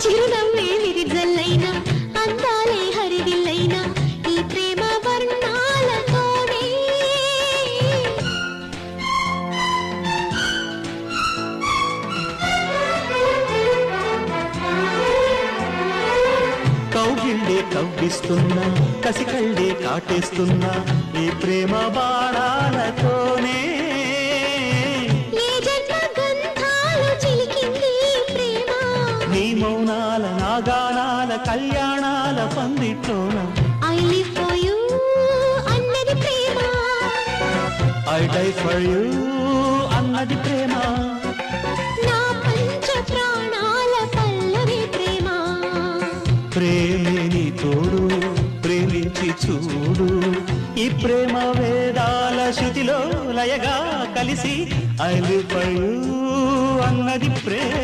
చిరునవ్వే విరిజల్లైనా అందాలే హరివిల్లైనా ఈ ప్రేమ వర్ణాలతోనే కౌగిళ్ళే కవ్విస్తున్నా కసికళ్ళే కాటేస్తున్నా ఈ ప్రేమ బాణాలతోనే ఏ జన్మ గంధాలు చిలికింది ప్రేమ నీ మౌనాల నాగానాల కళ్యాణాల పందిట్లోన I live for you అన్నది ప్రేమ I die for you అన్నది ప్రేమ నా పంచ ప్రాణాల పల్లవి ప్రేమ ప్రేమే నీ తోడు ప్రేమించి చూడు ఈ ప్రేమ వేదాల శృతిలో లయగా కలిసి I live for you అన్నది ప్రేమ